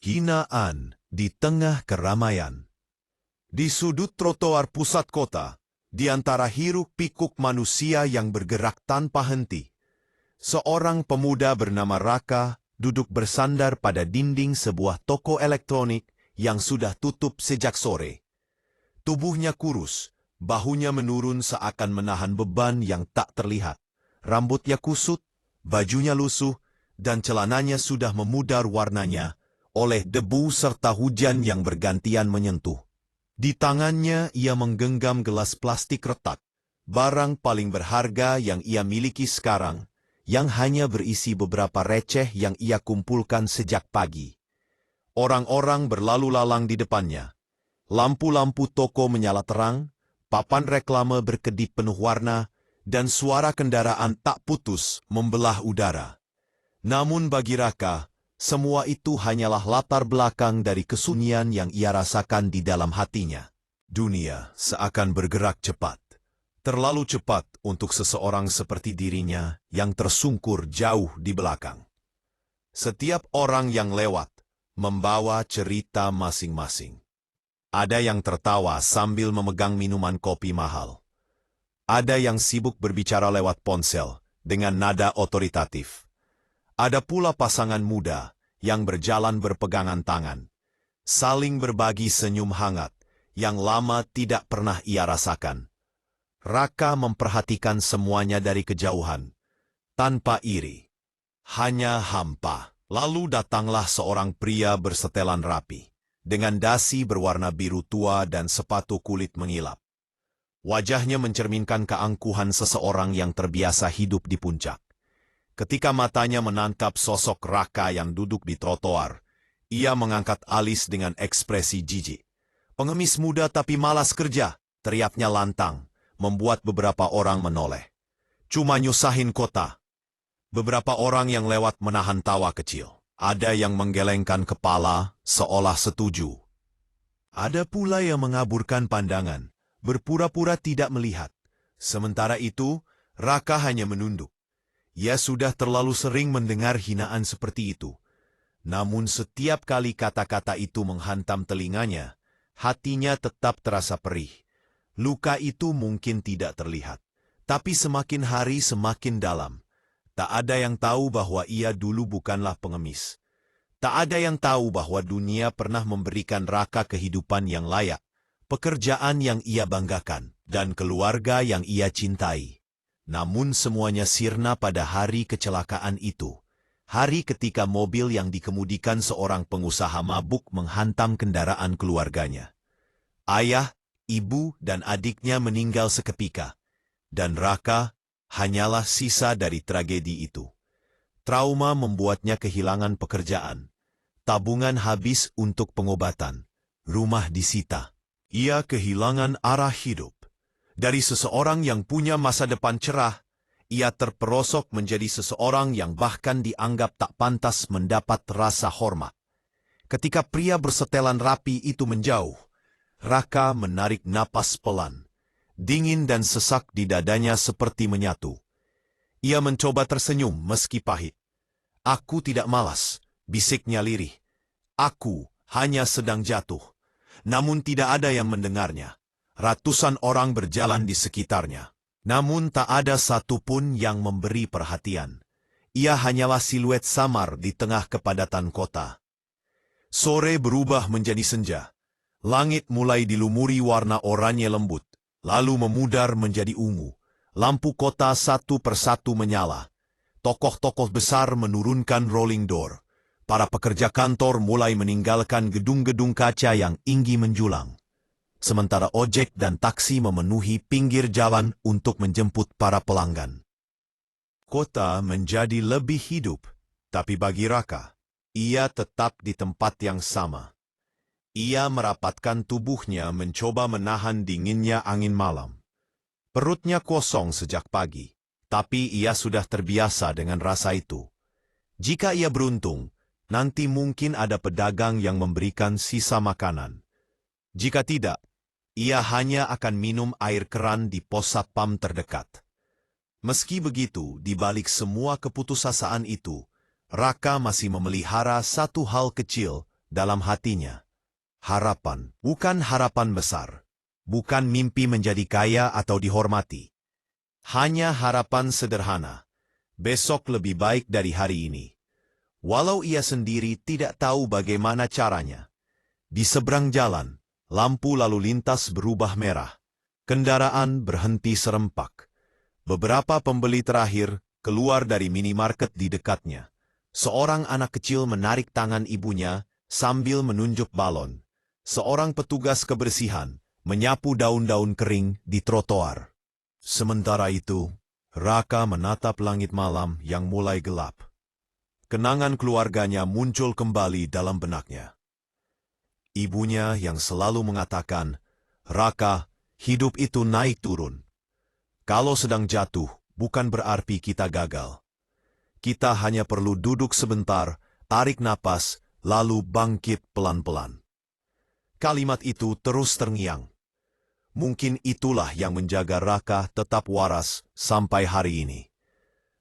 Hinaan di tengah keramaian. Di sudut trotoar pusat kota, di antara hiruk-pikuk manusia yang bergerak tanpa henti, seorang pemuda bernama Raka duduk bersandar pada dinding sebuah toko elektronik yang sudah tutup sejak sore. Tubuhnya kurus, bahunya menurun seakan menahan beban yang tak terlihat. Rambutnya kusut, bajunya lusuh, dan celananya sudah memudar warnanya oleh debu serta hujan yang bergantian menyentuh. Di tangannya ia menggenggam gelas plastik retak, barang paling berharga yang ia miliki sekarang, yang hanya berisi beberapa receh yang ia kumpulkan sejak pagi. Orang-orang berlalu lalang di depannya. Lampu-lampu toko menyala terang, papan reklame berkedip penuh warna, dan suara kendaraan tak putus membelah udara. Namun bagi Raka, semua itu hanyalah latar belakang dari kesunyian yang ia rasakan di dalam hatinya. Dunia seakan bergerak cepat. Terlalu cepat untuk seseorang seperti dirinya yang tersungkur jauh di belakang. Setiap orang yang lewat membawa cerita masing-masing. Ada yang tertawa sambil memegang minuman kopi mahal. Ada yang sibuk berbicara lewat ponsel dengan nada otoritatif. Ada pula pasangan muda yang berjalan berpegangan tangan, saling berbagi senyum hangat yang lama tidak pernah ia rasakan. Raka memperhatikan semuanya dari kejauhan, tanpa iri. Hanya hampa. Lalu datanglah seorang pria bersetelan rapi, dengan dasi berwarna biru tua dan sepatu kulit mengilap. Wajahnya mencerminkan keangkuhan seseorang yang terbiasa hidup di puncak. Ketika matanya menangkap sosok Raka yang duduk di trotoar, ia mengangkat alis dengan ekspresi jijik. "Pengemis muda tapi malas kerja," teriaknya lantang, membuat beberapa orang menoleh. "Cuma nyusahin kota." Beberapa orang yang lewat menahan tawa kecil. Ada yang menggelengkan kepala, seolah setuju. Ada pula yang mengaburkan pandangan, berpura-pura tidak melihat. Sementara itu, Raka hanya menunduk. Ia sudah terlalu sering mendengar hinaan seperti itu. Namun setiap kali kata-kata itu menghantam telinganya, hatinya tetap terasa perih. Luka itu mungkin tidak terlihat, tapi semakin hari semakin dalam. Tak ada yang tahu bahwa ia dulu bukanlah pengemis. Tak ada yang tahu bahwa dunia pernah memberikan Raka kehidupan yang layak, pekerjaan yang ia banggakan, dan keluarga yang ia cintai. Namun semuanya sirna pada hari kecelakaan itu. Hari ketika mobil yang dikemudikan seorang pengusaha mabuk menghantam kendaraan keluarganya. Ayah, ibu, dan adiknya meninggal seketika. Dan Raka hanyalah sisa dari tragedi itu. Trauma membuatnya kehilangan pekerjaan. Tabungan habis untuk pengobatan. Rumah disita. Ia kehilangan arah hidup. Dari seseorang yang punya masa depan cerah, ia terperosok menjadi seseorang yang bahkan dianggap tak pantas mendapat rasa hormat. Ketika pria bersetelan rapi itu menjauh, Raka menarik napas pelan. Dingin dan sesak di dadanya seperti menyatu. Ia mencoba tersenyum meski pahit. "Aku tidak malas," bisiknya lirih. "Aku hanya sedang jatuh." Namun tidak ada yang mendengarnya. Ratusan orang berjalan di sekitarnya. Namun tak ada satupun yang memberi perhatian. Ia hanyalah siluet samar di tengah kepadatan kota. Sore berubah menjadi senja. Langit mulai dilumuri warna oranye lembut, lalu memudar menjadi ungu. Lampu kota satu persatu menyala. Tokoh-tokoh besar menurunkan rolling door. Para pekerja kantor mulai meninggalkan gedung-gedung kaca yang tinggi menjulang. Sementara ojek dan taksi memenuhi pinggir jalan untuk menjemput para pelanggan. Kota menjadi lebih hidup, tapi bagi Raka, ia tetap di tempat yang sama. Ia merapatkan tubuhnya mencoba menahan dinginnya angin malam. Perutnya kosong sejak pagi, tapi ia sudah terbiasa dengan rasa itu. Jika ia beruntung, nanti mungkin ada pedagang yang memberikan sisa makanan. Jika tidak, ia hanya akan minum air keran di pos satpam terdekat. Meski begitu, di balik semua keputusasaan itu, Raka masih memelihara satu hal kecil dalam hatinya. Harapan, bukan harapan besar. Bukan mimpi menjadi kaya atau dihormati. Hanya harapan sederhana. Besok lebih baik dari hari ini. Walau ia sendiri tidak tahu bagaimana caranya. Di seberang jalan, lampu lalu lintas berubah merah. Kendaraan berhenti serempak. Beberapa pembeli terakhir keluar dari minimarket di dekatnya. Seorang anak kecil menarik tangan ibunya sambil menunjuk balon. Seorang petugas kebersihan menyapu daun-daun kering di trotoar. Sementara itu, Raka menatap langit malam yang mulai gelap. Kenangan keluarganya muncul kembali dalam benaknya. Ibunya yang selalu mengatakan, "Raka, hidup itu naik turun. Kalau sedang jatuh, bukan berarti kita gagal. Kita hanya perlu duduk sebentar, tarik napas, lalu bangkit pelan-pelan." Kalimat itu terus terngiang. Mungkin itulah yang menjaga Raka tetap waras sampai hari ini.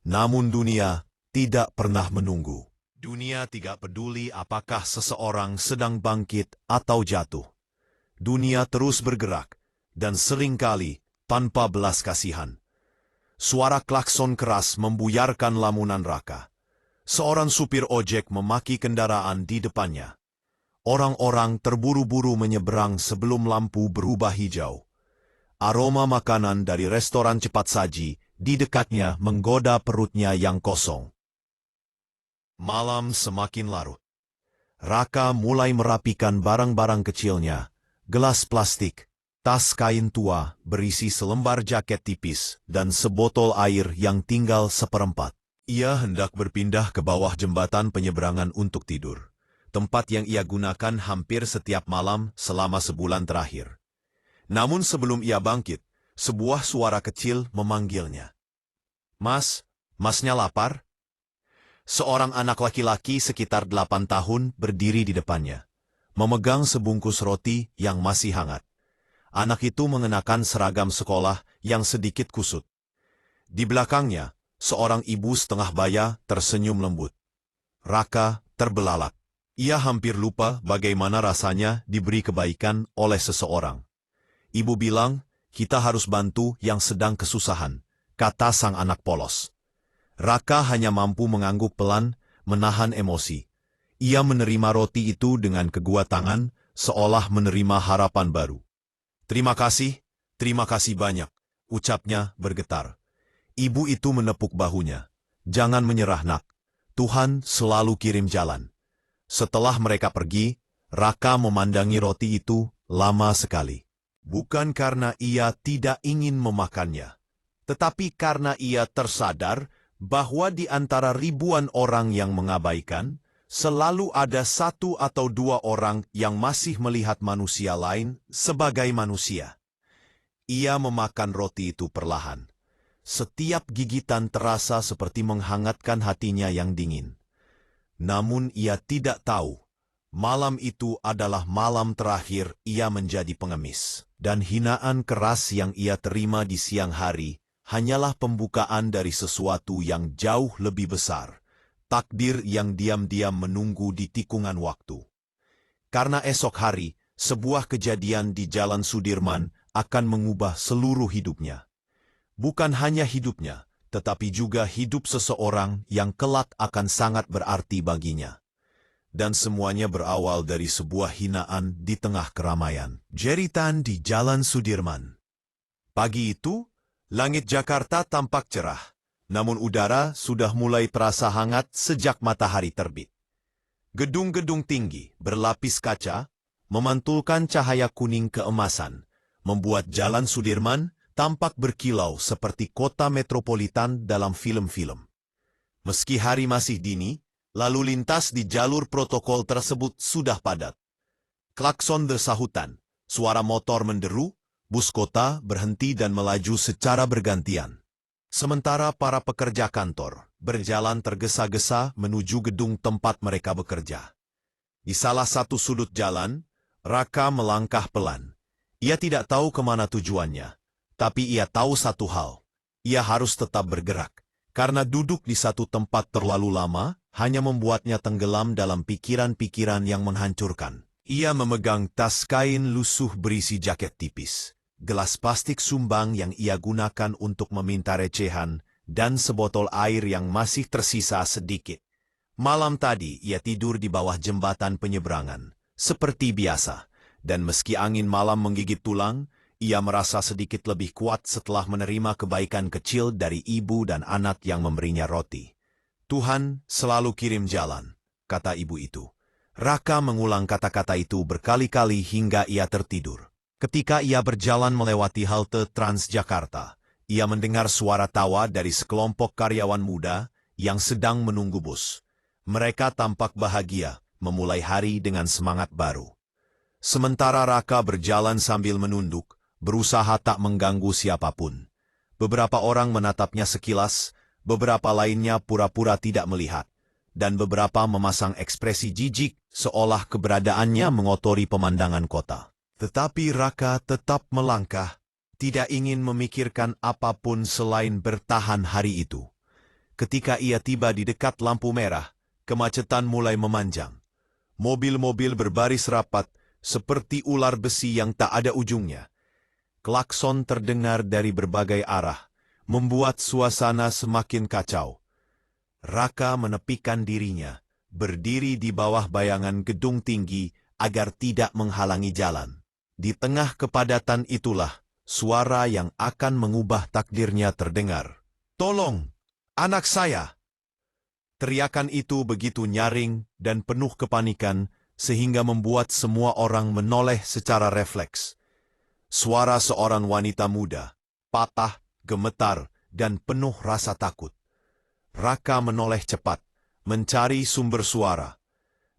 Namun dunia tidak pernah menunggu. Dunia tidak peduli apakah seseorang sedang bangkit atau jatuh. Dunia terus bergerak, dan seringkali tanpa belas kasihan. Suara klakson keras membuyarkan lamunan Raka. Seorang supir ojek memaki kendaraan di depannya. Orang-orang terburu-buru menyeberang sebelum lampu berubah hijau. Aroma makanan dari restoran cepat saji di dekatnya menggoda perutnya yang kosong. Malam semakin larut. Raka mulai merapikan barang-barang kecilnya, gelas plastik, tas kain tua berisi selembar jaket tipis, dan sebotol air yang tinggal seperempat. Ia hendak berpindah ke bawah jembatan penyeberangan untuk tidur, tempat yang ia gunakan hampir setiap malam selama sebulan terakhir. Namun sebelum ia bangkit, sebuah suara kecil memanggilnya. "Mas, masnya lapar?" Seorang anak laki-laki sekitar 8 tahun berdiri di depannya, memegang sebungkus roti yang masih hangat. Anak itu mengenakan seragam sekolah yang sedikit kusut. Di belakangnya, seorang ibu setengah baya tersenyum lembut. Raka terbelalak. Ia hampir lupa bagaimana rasanya diberi kebaikan oleh seseorang. "Ibu bilang, kita harus bantu yang sedang kesusahan," kata sang anak polos. Raka hanya mampu mengangguk pelan, menahan emosi. Ia menerima roti itu dengan kedua tangan, seolah menerima harapan baru. terima kasih banyak," ucapnya bergetar. Ibu itu menepuk bahunya. "Jangan menyerah, nak. Tuhan selalu kirim jalan." Setelah mereka pergi, Raka memandangi roti itu lama sekali. Bukan karena ia tidak ingin memakannya, tetapi karena ia tersadar bahwa di antara ribuan orang yang mengabaikan, selalu ada satu atau dua orang yang masih melihat manusia lain sebagai manusia. Ia memakan roti itu perlahan. Setiap gigitan terasa seperti menghangatkan hatinya yang dingin. Namun ia tidak tahu, malam itu adalah malam terakhir ia menjadi pengemis. Dan hinaan keras yang ia terima di siang hari hanyalah pembukaan dari sesuatu yang jauh lebih besar, takdir yang diam-diam menunggu di tikungan waktu. Karena esok hari, sebuah kejadian di Jalan Sudirman akan mengubah seluruh hidupnya. Bukan hanya hidupnya, tetapi juga hidup seseorang yang kelak akan sangat berarti baginya. Dan semuanya berawal dari sebuah hinaan di tengah keramaian. Jeritan di Jalan Sudirman. Pagi itu, langit Jakarta tampak cerah, namun udara sudah mulai terasa hangat sejak matahari terbit. Gedung-gedung tinggi berlapis kaca memantulkan cahaya kuning keemasan, membuat Jalan Sudirman tampak berkilau seperti kota metropolitan dalam film-film. Meski hari masih dini, lalu lintas di jalur protokol tersebut sudah padat. Klakson bersahutan, suara motor menderu, bus kota berhenti dan melaju secara bergantian. Sementara para pekerja kantor berjalan tergesa-gesa menuju gedung tempat mereka bekerja. Di salah satu sudut jalan, Raka melangkah pelan. Ia tidak tahu kemana tujuannya, tapi ia tahu satu hal. Ia harus tetap bergerak, Karena duduk di satu tempat terlalu lama, hanya membuatnya tenggelam dalam pikiran-pikiran yang menghancurkan. Ia memegang tas kain lusuh berisi jaket tipis, gelas plastik sumbang yang ia gunakan untuk meminta recehan, dan sebotol air yang masih tersisa sedikit. Malam tadi ia tidur di bawah jembatan penyeberangan, seperti biasa, dan meski angin malam menggigit tulang, ia merasa sedikit lebih kuat setelah menerima kebaikan kecil dari ibu dan anak yang memberinya roti. Tuhan selalu kirim jalan, kata ibu itu. Raka mengulang kata-kata itu berkali-kali hingga ia tertidur. Ketika ia berjalan melewati halte Transjakarta, ia mendengar suara tawa dari sekelompok karyawan muda yang sedang menunggu bus. Mereka tampak bahagia, memulai hari dengan semangat baru. Sementara Raka berjalan sambil menunduk, berusaha tak mengganggu siapapun. Beberapa orang menatapnya sekilas, beberapa lainnya pura-pura tidak melihat, dan beberapa memasang ekspresi jijik seolah keberadaannya mengotori pemandangan kota. Tetapi Raka tetap melangkah, tidak ingin memikirkan apapun selain bertahan hari itu. Ketika ia tiba di dekat lampu merah, kemacetan mulai memanjang. Mobil-mobil berbaris rapat, seperti ular besi yang tak ada ujungnya. Klakson terdengar dari berbagai arah, membuat suasana semakin kacau. Raka menepikan dirinya, berdiri di bawah bayangan gedung tinggi agar tidak menghalangi jalan. Di tengah kepadatan itulah, suara yang akan mengubah takdirnya terdengar. "Tolong, anak saya!" Teriakan itu begitu nyaring dan penuh kepanikan, sehingga membuat semua orang menoleh secara refleks. Suara seorang wanita muda, patah, gemetar, dan penuh rasa takut. Raka menoleh cepat, mencari sumber suara.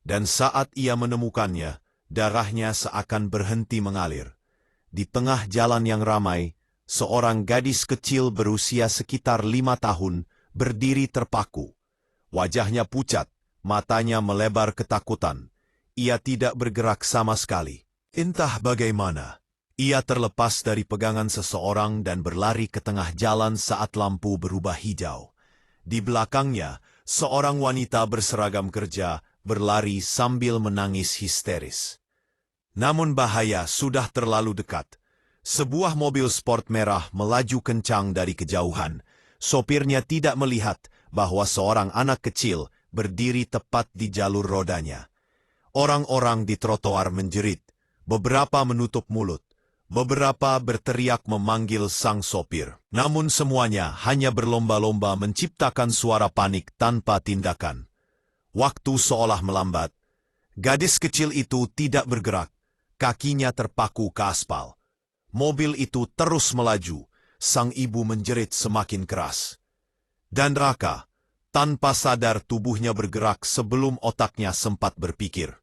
Dan saat ia menemukannya, darahnya seakan berhenti mengalir. Di tengah jalan yang ramai, seorang gadis kecil berusia sekitar 5 tahun berdiri terpaku. Wajahnya pucat, matanya melebar ketakutan. Ia tidak bergerak sama sekali. Entah bagaimana, ia terlepas dari pegangan seseorang dan berlari ke tengah jalan saat lampu berubah hijau. Di belakangnya, seorang wanita berseragam kerja berlari sambil menangis histeris. Namun bahaya sudah terlalu dekat. Sebuah mobil sport merah melaju kencang dari kejauhan. Sopirnya tidak melihat bahwa seorang anak kecil berdiri tepat di jalur rodanya. Orang-orang di trotoar menjerit, beberapa menutup mulut. Beberapa berteriak memanggil sang sopir, namun semuanya hanya berlomba-lomba menciptakan suara panik tanpa tindakan. Waktu seolah melambat. Gadis kecil itu tidak bergerak, kakinya terpaku ke aspal. Mobil itu terus melaju, sang ibu menjerit semakin keras. Dan Raka, tanpa sadar tubuhnya bergerak sebelum otaknya sempat berpikir.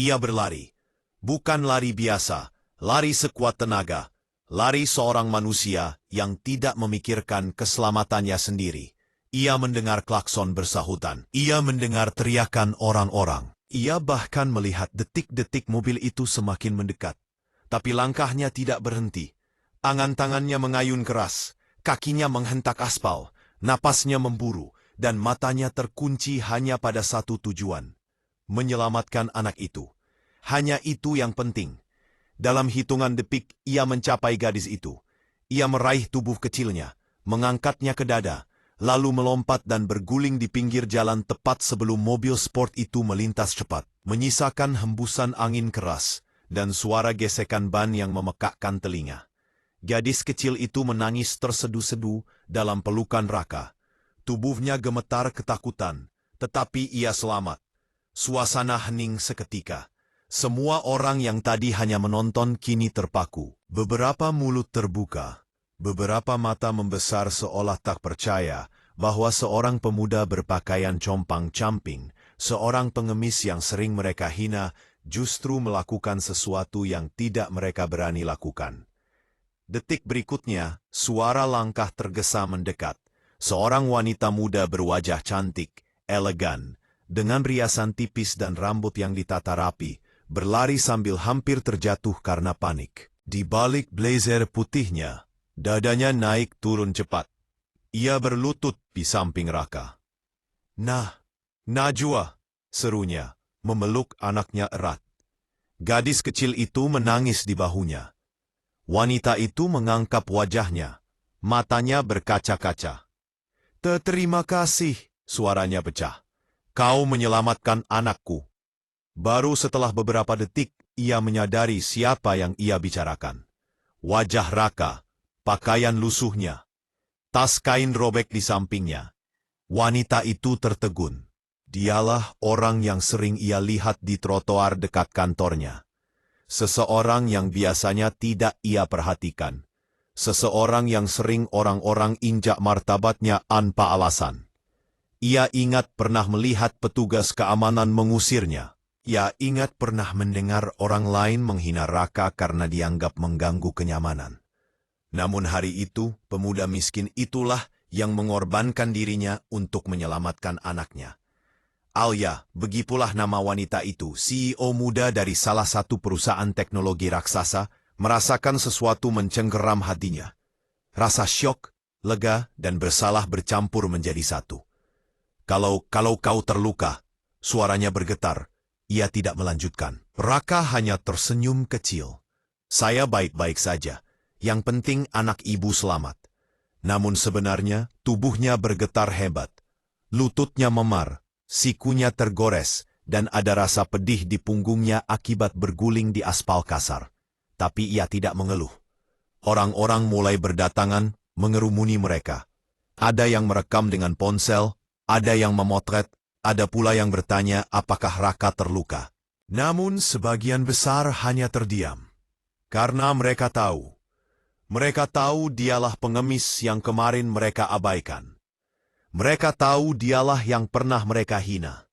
Ia berlari, bukan lari biasa, lari sekuat tenaga, lari seorang manusia yang tidak memikirkan keselamatannya sendiri. Ia mendengar klakson bersahutan. Ia mendengar teriakan orang-orang. Ia bahkan melihat detik-detik mobil itu semakin mendekat. Tapi langkahnya tidak berhenti. Tangan-tangannya mengayun keras, kakinya menghentak aspal, napasnya memburu, dan matanya terkunci hanya pada satu tujuan. Menyelamatkan anak itu. Hanya itu yang penting. Dalam hitungan detik, ia mencapai gadis itu. Ia meraih tubuh kecilnya, mengangkatnya ke dada, lalu melompat dan berguling di pinggir jalan tepat sebelum mobil sport itu melintas cepat, menyisakan hembusan angin keras dan suara gesekan ban yang memekakkan telinga. Gadis kecil itu menangis tersedu-sedu dalam pelukan Raka. Tubuhnya gemetar ketakutan, tetapi ia selamat. Suasana hening seketika. Semua orang yang tadi hanya menonton kini terpaku. Beberapa mulut terbuka. Beberapa mata membesar seolah tak percaya bahwa seorang pemuda berpakaian compang-camping, seorang pengemis yang sering mereka hina, justru melakukan sesuatu yang tidak mereka berani lakukan. Detik berikutnya, suara langkah tergesa mendekat. Seorang wanita muda berwajah cantik, elegan, dengan riasan tipis dan rambut yang ditata rapi, berlari sambil hampir terjatuh karena panik. Di balik blazer putihnya, dadanya naik turun cepat. Ia berlutut di samping Raka. "Nah, Najwa," serunya, memeluk anaknya erat. Gadis kecil itu menangis di bahunya. Wanita itu mengangkat wajahnya, matanya berkaca-kaca. "Terima kasih," suaranya pecah. "Kau menyelamatkan anakku." Baru setelah beberapa detik, ia menyadari siapa yang ia bicarakan. Wajah Raka, pakaian lusuhnya, tas kain robek di sampingnya. Wanita itu tertegun. Dialah orang yang sering ia lihat di trotoar dekat kantornya. Seseorang yang biasanya tidak ia perhatikan. Seseorang yang sering orang-orang injak martabatnya tanpa alasan. Ia ingat pernah melihat petugas keamanan mengusirnya. Ia ingat pernah mendengar orang lain menghina Raka karena dianggap mengganggu kenyamanan. Namun hari itu, pemuda miskin itulah yang mengorbankan dirinya untuk menyelamatkan anaknya. Alia, begitulah nama wanita itu, CEO muda dari salah satu perusahaan teknologi raksasa, merasakan sesuatu mencengkeram hatinya. Rasa syok, lega, dan bersalah bercampur menjadi satu. Kalau kau terluka," suaranya bergetar. Ia tidak melanjutkan. Raka hanya tersenyum kecil. "Saya baik-baik saja. Yang penting anak ibu selamat." Namun sebenarnya tubuhnya bergetar hebat. Lututnya memar, sikunya tergores, dan ada rasa pedih di punggungnya akibat berguling di aspal kasar. Tapi ia tidak mengeluh. Orang-orang mulai berdatangan, mengerumuni mereka. Ada yang merekam dengan ponsel, ada yang memotret, ada pula yang bertanya apakah Raka terluka. Namun sebagian besar hanya terdiam. Karena mereka tahu. Mereka tahu dialah pengemis yang kemarin mereka abaikan. Mereka tahu dialah yang pernah mereka hina.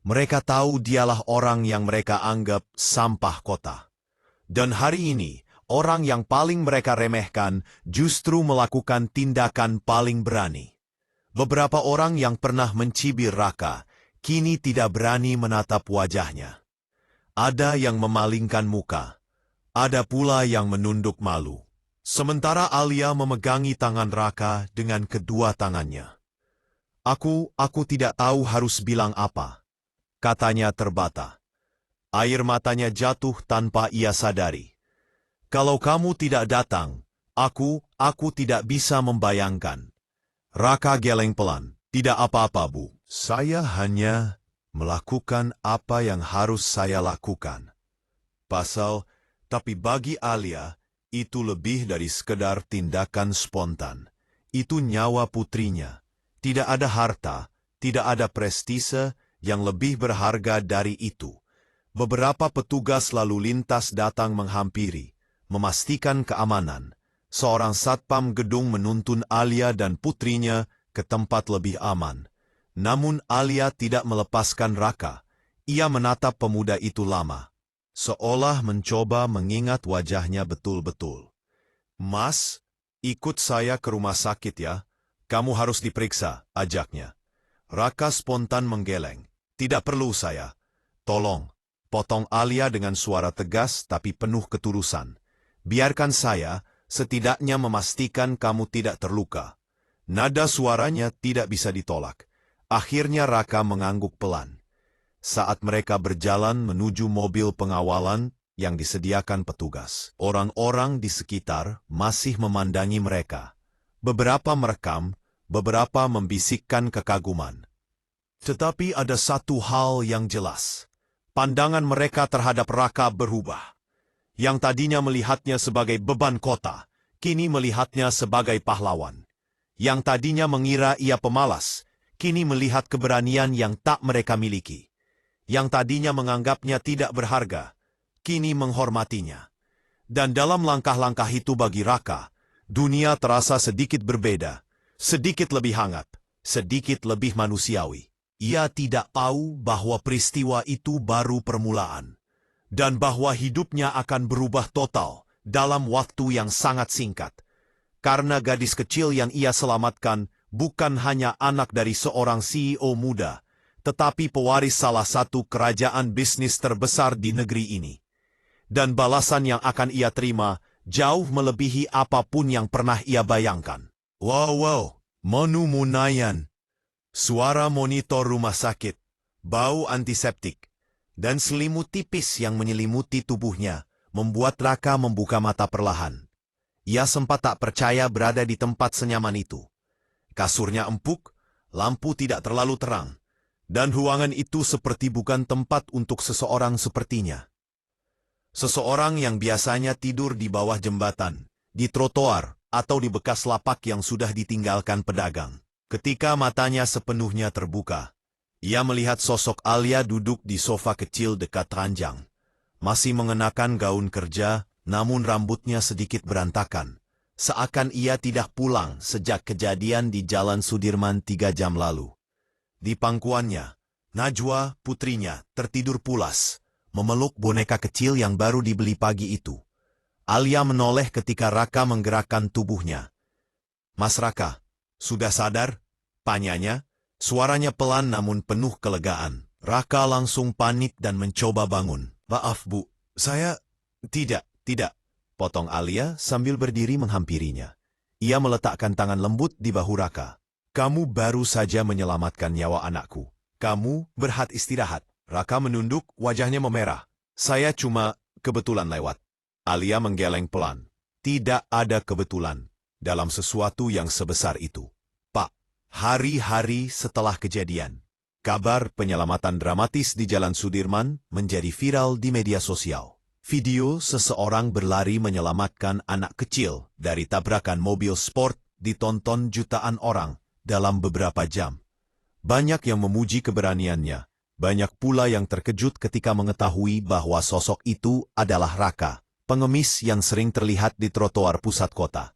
Mereka tahu dialah orang yang mereka anggap sampah kota. Dan hari ini, orang yang paling mereka remehkan justru melakukan tindakan paling berani. Beberapa orang yang pernah mencibir Raka, kini tidak berani menatap wajahnya. Ada yang memalingkan muka. Ada pula yang menunduk malu. Sementara Alia memegangi tangan Raka dengan kedua tangannya. Aku tidak tahu harus bilang apa," katanya terbata. Air matanya jatuh tanpa ia sadari. "Kalau kamu tidak datang, aku tidak bisa membayangkan." Raka geleng pelan. "Tidak apa-apa, Bu. Saya hanya melakukan apa yang harus saya lakukan." Tapi bagi Alia, itu lebih dari sekedar tindakan spontan. Itu nyawa putrinya. Tidak ada harta, tidak ada prestise yang lebih berharga dari itu. Beberapa petugas lalu lintas datang menghampiri, memastikan keamanan. Seorang satpam gedung menuntun Alia dan putrinya ke tempat lebih aman. Namun Alia tidak melepaskan Raka. Ia menatap pemuda itu lama, seolah mencoba mengingat wajahnya betul-betul. "Mas, ikut saya ke rumah sakit ya. Kamu harus diperiksa," ajaknya. Raka spontan menggeleng. "Tidak perlu saya. Tolong," potong Alia dengan suara tegas tapi penuh ketulusan. "Biarkan saya, setidaknya memastikan kamu tidak terluka." Nada suaranya tidak bisa ditolak. Akhirnya Raka mengangguk pelan. Saat mereka berjalan menuju mobil pengawalan yang disediakan petugas, orang-orang di sekitar masih memandangi mereka. Beberapa merekam, beberapa membisikkan kekaguman. Tetapi ada satu hal yang jelas. Pandangan mereka terhadap Raka berubah. Yang tadinya melihatnya sebagai beban kota, kini melihatnya sebagai pahlawan. Yang tadinya mengira ia pemalas, kini melihat keberanian yang tak mereka miliki. Yang tadinya menganggapnya tidak berharga, kini menghormatinya. Dan dalam langkah-langkah itu bagi Raka, dunia terasa sedikit berbeda, sedikit lebih hangat, sedikit lebih manusiawi. Ia tidak tahu bahwa peristiwa itu baru permulaan, dan bahwa hidupnya akan berubah total dalam waktu yang sangat singkat. Karena gadis kecil yang ia selamatkan bukan hanya anak dari seorang CEO muda, tetapi pewaris salah satu kerajaan bisnis terbesar di negeri ini. Dan balasan yang akan ia terima jauh melebihi apapun yang pernah ia bayangkan. Wow, Monu Munayan. Suara monitor rumah sakit, bau antiseptik, dan selimut tipis yang menyelimuti tubuhnya membuat Raka membuka mata perlahan. Ia sempat tak percaya berada di tempat senyaman itu. Kasurnya empuk, lampu tidak terlalu terang, dan ruangan itu seperti bukan tempat untuk seseorang sepertinya. Seseorang yang biasanya tidur di bawah jembatan, di trotoar, atau di bekas lapak yang sudah ditinggalkan pedagang. Ketika matanya sepenuhnya terbuka, ia melihat sosok Alia duduk di sofa kecil dekat ranjang. Masih mengenakan gaun kerja, namun rambutnya sedikit berantakan. Seakan ia tidak pulang sejak kejadian di Jalan Sudirman 3 jam lalu. Di pangkuannya, Najwa, putrinya, tertidur pulas, memeluk boneka kecil yang baru dibeli pagi itu. Alia menoleh ketika Raka menggerakkan tubuhnya. "Mas Raka, sudah sadar?" tanyanya. Suaranya pelan namun penuh kelegaan. Raka langsung panik dan mencoba bangun. "Maaf Bu, saya..." Tidak, potong Alia sambil berdiri menghampirinya. Ia meletakkan tangan lembut di bahu Raka. "Kamu baru saja menyelamatkan nyawa anakku. Kamu berhak istirahat." Raka menunduk, wajahnya memerah. "Saya cuma kebetulan lewat." Alia menggeleng pelan. "Tidak ada kebetulan dalam sesuatu yang sebesar itu, Pak." Hari-hari setelah kejadian, kabar penyelamatan dramatis di Jalan Sudirman menjadi viral di media sosial. Video seseorang berlari menyelamatkan anak kecil dari tabrakan mobil sport ditonton jutaan orang dalam beberapa jam. Banyak yang memuji keberaniannya, banyak pula yang terkejut ketika mengetahui bahwa sosok itu adalah Raka, pengemis yang sering terlihat di trotoar pusat kota.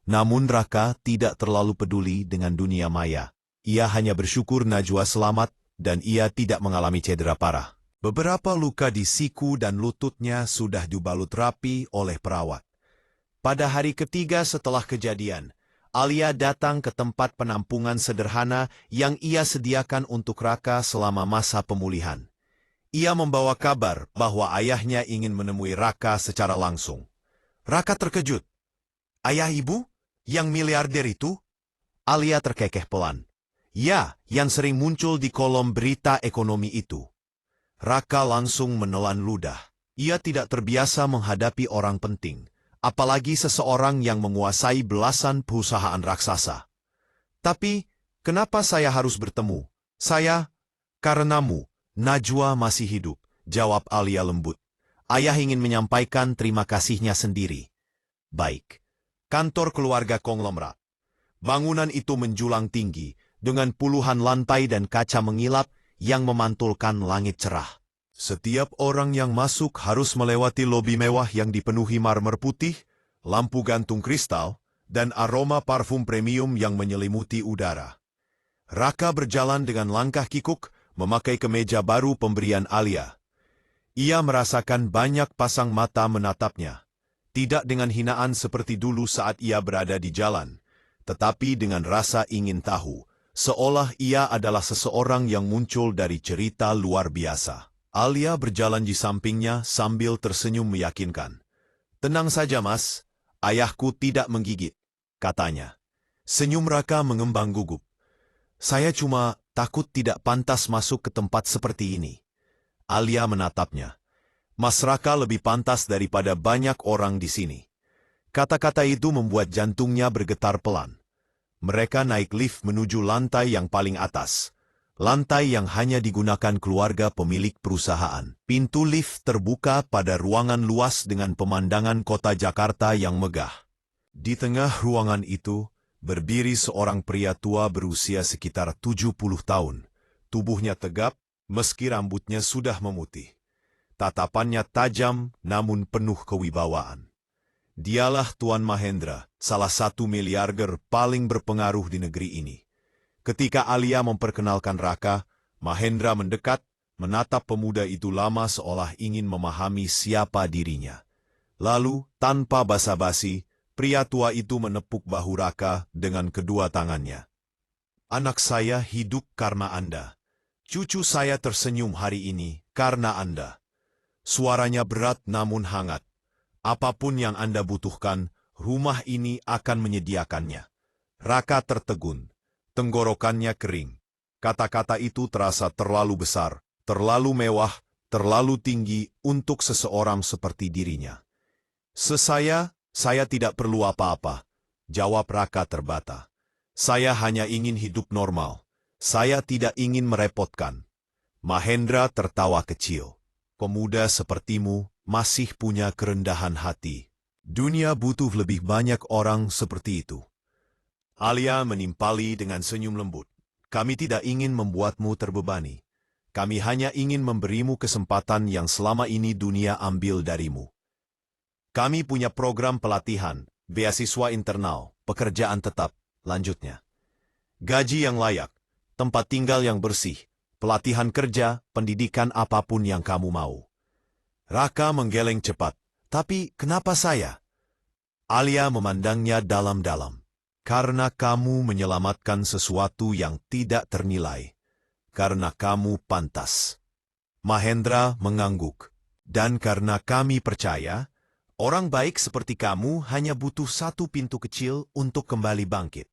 Namun Raka tidak terlalu peduli dengan dunia maya. Ia hanya bersyukur Najwa selamat dan ia tidak mengalami cedera parah. Beberapa luka di siku dan lututnya sudah dibalut rapi oleh perawat. Pada hari ketiga setelah kejadian, Alia datang ke tempat penampungan sederhana yang ia sediakan untuk Raka selama masa pemulihan. Ia membawa kabar bahwa ayahnya ingin menemui Raka secara langsung. Raka terkejut. "Ayah ibu? Yang miliarder itu?" Alia terkekeh pelan. "Ya, yang sering muncul di kolom berita ekonomi itu." Raka langsung menelan ludah. Ia tidak terbiasa menghadapi orang penting, apalagi seseorang yang menguasai belasan perusahaan raksasa. "Tapi, kenapa saya harus bertemu?" Karenamu, Najwa masih hidup," jawab Alia lembut. "Ayah ingin menyampaikan terima kasihnya sendiri." "Baik." Kantor keluarga konglomerat. Bangunan itu menjulang tinggi, dengan puluhan lantai dan kaca mengilap yang memantulkan langit cerah. Setiap orang yang masuk harus melewati lobi mewah yang dipenuhi marmer putih, lampu gantung kristal, dan aroma parfum premium yang menyelimuti udara. Raka berjalan dengan langkah kikuk, memakai kemeja baru pemberian Alia. Ia merasakan banyak pasang mata menatapnya. Tidak dengan hinaan seperti dulu saat ia berada di jalan, tetapi dengan rasa ingin tahu, seolah ia adalah seseorang yang muncul dari cerita luar biasa. Alia berjalan di sampingnya sambil tersenyum meyakinkan. "Tenang saja Mas, ayahku tidak menggigit," katanya. Senyum Raka mengembang gugup. "Saya cuma takut tidak pantas masuk ke tempat seperti ini." Alia menatapnya. "Mas Raka lebih pantas daripada banyak orang di sini." Kata-kata itu membuat jantungnya bergetar pelan. Mereka naik lift menuju lantai yang paling atas. Lantai yang hanya digunakan keluarga pemilik perusahaan. Pintu lift terbuka pada ruangan luas dengan pemandangan kota Jakarta yang megah. Di tengah ruangan itu, berdiri seorang pria tua berusia sekitar 70 tahun. Tubuhnya tegap, meski rambutnya sudah memutih. Tatapannya tajam namun penuh kewibawaan. Dialah Tuan Mahendra, salah satu miliarder paling berpengaruh di negeri ini. Ketika Alia memperkenalkan Raka, Mahendra mendekat, menatap pemuda itu lama seolah ingin memahami siapa dirinya. Lalu, tanpa basa-basi, pria tua itu menepuk bahu Raka dengan kedua tangannya. "Anak saya hidup karena Anda. Cucu saya tersenyum hari ini karena Anda." Suaranya berat namun hangat. "Apapun yang Anda butuhkan, rumah ini akan menyediakannya." Raka tertegun. Tenggorokannya kering. Kata-kata itu terasa terlalu besar, terlalu mewah, terlalu tinggi untuk seseorang seperti dirinya. Saya tidak perlu apa-apa, jawab Raka terbata. Saya hanya ingin hidup normal. Saya tidak ingin merepotkan. Mahendra tertawa kecil. Pemuda sepertimu masih punya kerendahan hati. Dunia butuh lebih banyak orang seperti itu. Alia menimpali dengan senyum lembut. Kami tidak ingin membuatmu terbebani. Kami hanya ingin memberimu kesempatan yang selama ini dunia ambil darimu. Kami punya program pelatihan, beasiswa internal, pekerjaan tetap, lanjutnya. Gaji yang layak, tempat tinggal yang bersih, pelatihan kerja, pendidikan apapun yang kamu mau. Raka menggeleng cepat. Tapi kenapa saya? Alia memandangnya dalam-dalam. Karena kamu menyelamatkan sesuatu yang tidak ternilai. Karena kamu pantas. Mahendra mengangguk. Dan karena kami percaya, orang baik seperti kamu hanya butuh satu pintu kecil untuk kembali bangkit.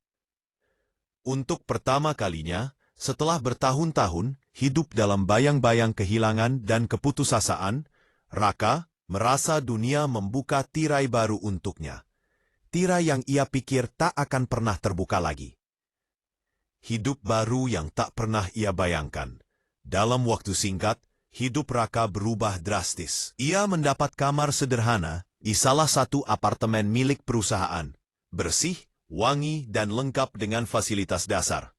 Untuk pertama kalinya, setelah bertahun-tahun hidup dalam bayang-bayang kehilangan dan keputusasaan, Raka merasa dunia membuka tirai baru untuknya. Tirai yang ia pikir tak akan pernah terbuka lagi. Hidup baru yang tak pernah ia bayangkan. Dalam waktu singkat, hidup Raka berubah drastis. Ia mendapat kamar sederhana di salah satu apartemen milik perusahaan. Bersih, wangi, dan lengkap dengan fasilitas dasar.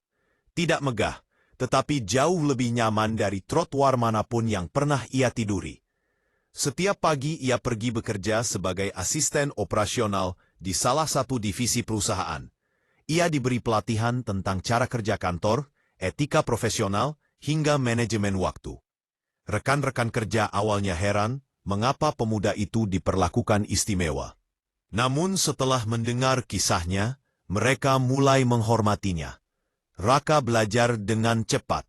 Tidak megah, tetapi jauh lebih nyaman dari trotoar manapun yang pernah ia tiduri. Setiap pagi ia pergi bekerja sebagai asisten operasional di salah satu divisi perusahaan. Ia diberi pelatihan tentang cara kerja kantor, etika profesional, hingga manajemen waktu. Rekan-rekan kerja awalnya heran mengapa pemuda itu diperlakukan istimewa. Namun setelah mendengar kisahnya, mereka mulai menghormatinya. Raka belajar dengan cepat.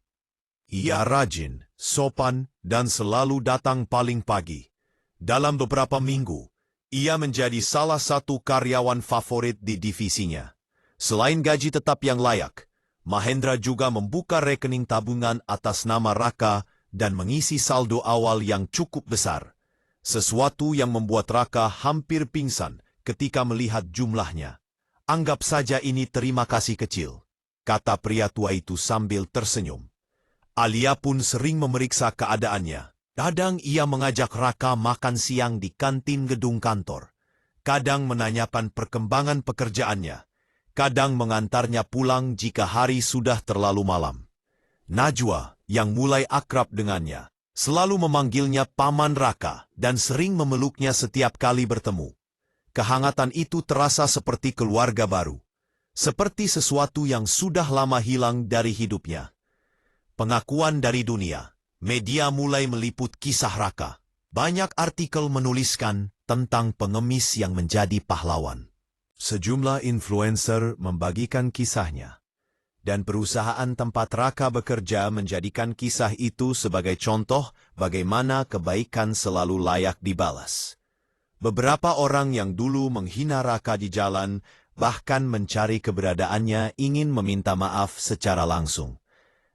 Ia rajin, sopan, dan selalu datang paling pagi. Dalam beberapa minggu, ia menjadi salah satu karyawan favorit di divisinya. Selain gaji tetap yang layak, Mahendra juga membuka rekening tabungan atas nama Raka dan mengisi saldo awal yang cukup besar. Sesuatu yang membuat Raka hampir pingsan ketika melihat jumlahnya. Anggap saja ini terima kasih kecil, kata pria tua itu sambil tersenyum. Alia pun sering memeriksa keadaannya. Kadang ia mengajak Raka makan siang di kantin gedung kantor. Kadang menanyakan perkembangan pekerjaannya. Kadang mengantarnya pulang jika hari sudah terlalu malam. Najwa, yang mulai akrab dengannya, selalu memanggilnya Paman Raka dan sering memeluknya setiap kali bertemu. Kehangatan itu terasa seperti keluarga baru. Seperti sesuatu yang sudah lama hilang dari hidupnya. Pengakuan dari dunia, media mulai meliput kisah Raka. Banyak artikel menuliskan tentang pengemis yang menjadi pahlawan. Sejumlah influencer membagikan kisahnya. Dan perusahaan tempat Raka bekerja menjadikan kisah itu sebagai contoh bagaimana kebaikan selalu layak dibalas. Beberapa orang yang dulu menghina Raka di jalan, bahkan mencari keberadaannya ingin meminta maaf secara langsung.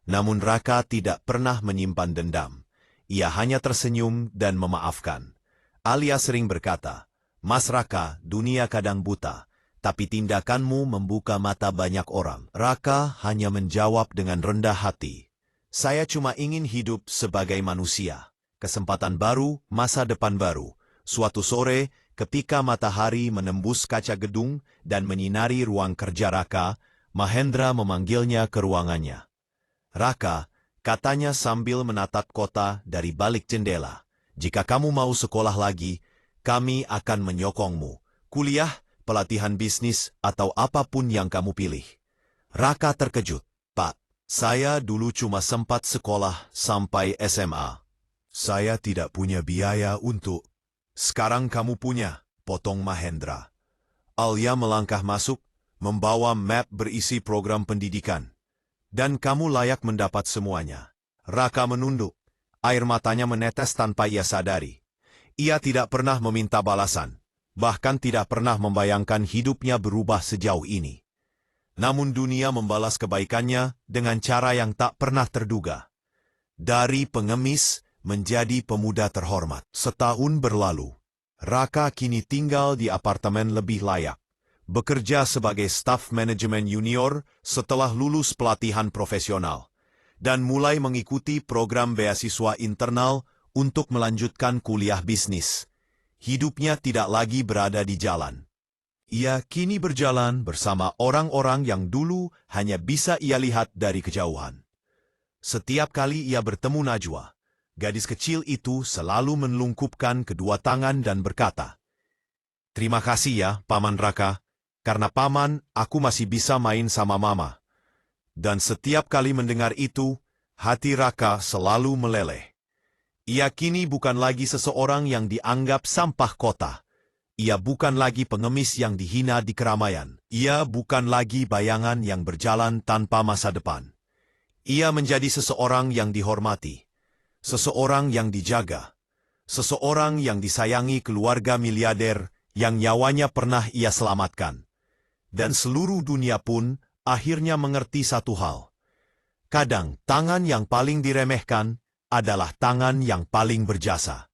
Namun Raka tidak pernah menyimpan dendam. Ia hanya tersenyum dan memaafkan. Alia sering berkata, "Mas Raka, dunia kadang buta, tapi tindakanmu membuka mata banyak orang." Raka hanya menjawab dengan rendah hati, "Saya cuma ingin hidup sebagai manusia. Kesempatan baru, masa depan baru." Suatu sore, ketika matahari menembus kaca gedung dan menyinari ruang kerja Raka, Mahendra memanggilnya ke ruangannya. "Raka," katanya sambil menatap kota dari balik jendela, "jika kamu mau sekolah lagi, kami akan menyokongmu. Kuliah, pelatihan bisnis, atau apapun yang kamu pilih." Raka terkejut. "Pak, saya dulu cuma sempat sekolah sampai SMA. Saya tidak punya biaya untuk..." "Sekarang kamu punya," potong Mahendra. Alia melangkah masuk, membawa map berisi program pendidikan. "Dan kamu layak mendapat semuanya." Raka menunduk. Air matanya menetes tanpa ia sadari. Ia tidak pernah meminta balasan, bahkan tidak pernah membayangkan hidupnya berubah sejauh ini. Namun dunia membalas kebaikannya dengan cara yang tak pernah terduga. Dari pengemis menjadi pemuda terhormat. Setahun berlalu, Raka kini tinggal di apartemen lebih layak, bekerja sebagai staf manajemen junior setelah lulus pelatihan profesional, dan mulai mengikuti program beasiswa internal untuk melanjutkan kuliah bisnis. Hidupnya tidak lagi berada di jalan. Ia kini berjalan bersama orang-orang yang dulu hanya bisa ia lihat dari kejauhan. Setiap kali ia bertemu Najwa, gadis kecil itu selalu menelungkupkan kedua tangan dan berkata, "Terima kasih ya, Paman Raka, karena Paman aku masih bisa main sama Mama." Dan setiap kali mendengar itu, hati Raka selalu meleleh. Ia kini bukan lagi seseorang yang dianggap sampah kota. Ia bukan lagi pengemis yang dihina di keramaian. Ia bukan lagi bayangan yang berjalan tanpa masa depan. Ia menjadi seseorang yang dihormati, seseorang yang dijaga, seseorang yang disayangi keluarga miliarder yang nyawanya pernah ia selamatkan. Dan seluruh dunia pun akhirnya mengerti satu hal. Kadang tangan yang paling diremehkan adalah tangan yang paling berjasa.